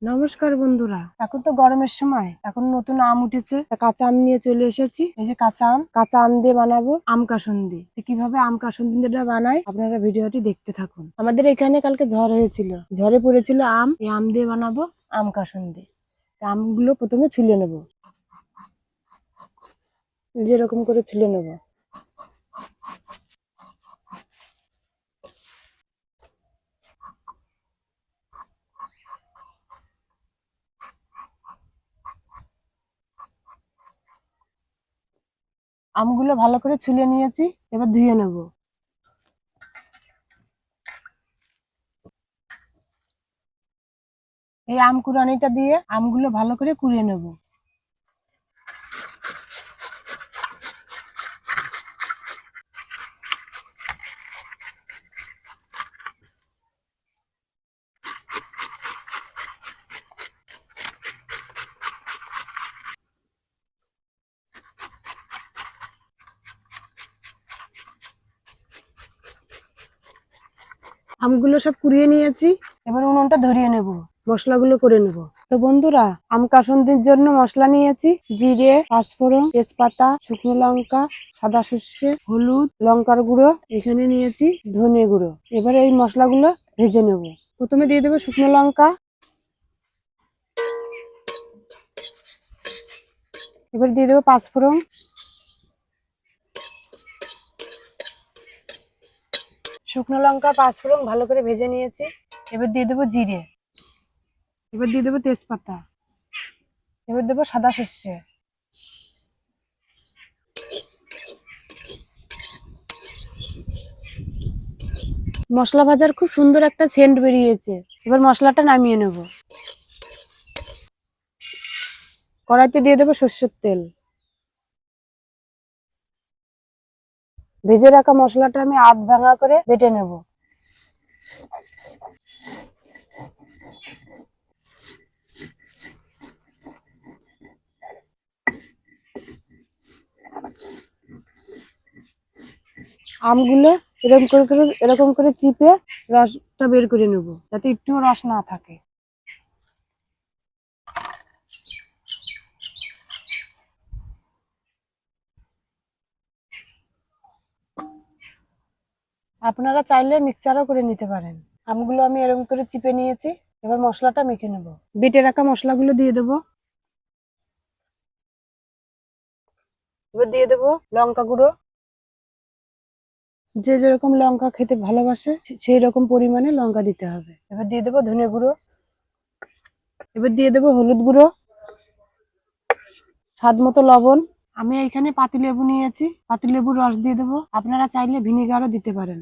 নমস্কার বন্ধুরা, এখন তো গরমের সময়, এখন নতুন আম উঠেছে, কাঁচা আম নিয়ে চলে এসেছি। এই যে কাঁচা আম দিয়ে বানাবো আম কাসুন্দি। কিভাবে আম কাসুন্দিটা বানাই আপনারা ভিডিওটি দেখতে থাকুন। আমাদের এখানে কালকে ঝড় হয়েছিল, ঝড়ে পড়েছিল আম, এই আম দিয়ে বানাবো আম কাসুন্দি। আমগুলো প্রথমে ছিলে নেব, যেরকম করে ছিলে নেব। আমগুলো ভালো করে ছুলে নিয়েছি, এবার ধুয়ে নেব। এই আম কুড়ানিটা দিয়ে আমগুলো ভালো করে কুড়িয়ে নেব। আমগুলো সব কুড়িয়ে নিয়েছি, এবার উনুনটা ধরিয়ে নেব, মশলাগুলো করে নেব। তো বন্ধুরা, আম কাসুন্দির জন্য মশলা নিয়েছি জিরে, পাঁচফোড়ন, তেজপাতা, শুকনো লঙ্কা, সাদা সর্ষে, হলুদ, লঙ্কার গুঁড়ো, এখানে নিয়েছি ধনে গুঁড়ো। এবার এই মশলাগুলো ভেজে নেব। প্রথমে দিয়ে দেবো শুকনো লঙ্কা, এবার দিয়ে দেবো পাঁচফোড়ন, শুকনো লঙ্কা পাঁচফোড়ন ভালো করে ভেজে নিয়েছি। এবার দিয়ে দেবো জিরে, এবার দিয়ে দেবো তেজপাতা, এবার দেবো সাদা সর্ষে। মশলা ভাজার খুব সুন্দর একটা সেন্ট বেরিয়েছে। এবার মশলাটা নামিয়ে নেব। কড়াইতে দিয়ে দেবো সর্ষের তেল। ভেজে রাখা মশলাটা আমি আধ ভাঙা করে বেটে নেব। আমগুলো এরকম করে চিপে রসটা বের করে নেব, যাতে একটুও রস না থাকে। আপনারা চাইলে মিক্সারও করে নিতে পারেন। আমগুলো আমি এরকম করে চিপে নিয়েছি, এবার মশলাটা মেখে নেব। বেটে রাখা মশলাগুলো দিয়ে দেবো। এবার দিয়ে দেবো লঙ্কা গুঁড়ো, যে যেরকম লঙ্কা খেতে ভালোবাসে সেই রকম পরিমাণে লঙ্কা দিতে হবে। এবার দিয়ে দেবো ধনে গুঁড়ো, এবার দিয়ে দেবো হলুদ গুঁড়ো, স্বাদ মতো লবণ। আমি এখানে পাতিলেবু নিয়েছি, পাতিলেবুর রস দিয়ে দেবো, আপনারা চাইলে ভিনেগারও দিতে পারেন।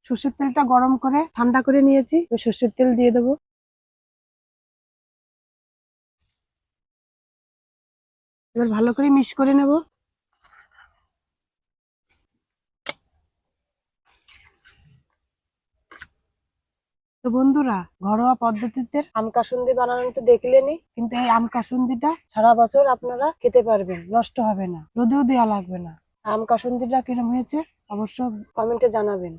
সর্ষের তেলটা গরম করে ঠান্ডা করে নিয়েছি, সর্ষের তেল দিয়ে দেবো। এবার ভালো করে মিক্স করে নেব। তো বন্ধুরা, ঘরোয়া পদ্ধতিতে আম কাসুন্দি বানানো তো দেখলেনই, কিন্তু এই আম কাসুন্দিটা সারা বছর আপনারা খেতে পারবেন, নষ্ট হবে না, রোদেও দেওয়া লাগবে না। আম কাসুন্দিটা কিরম হয়েছে অবশ্য কমেন্টে জানাবেন।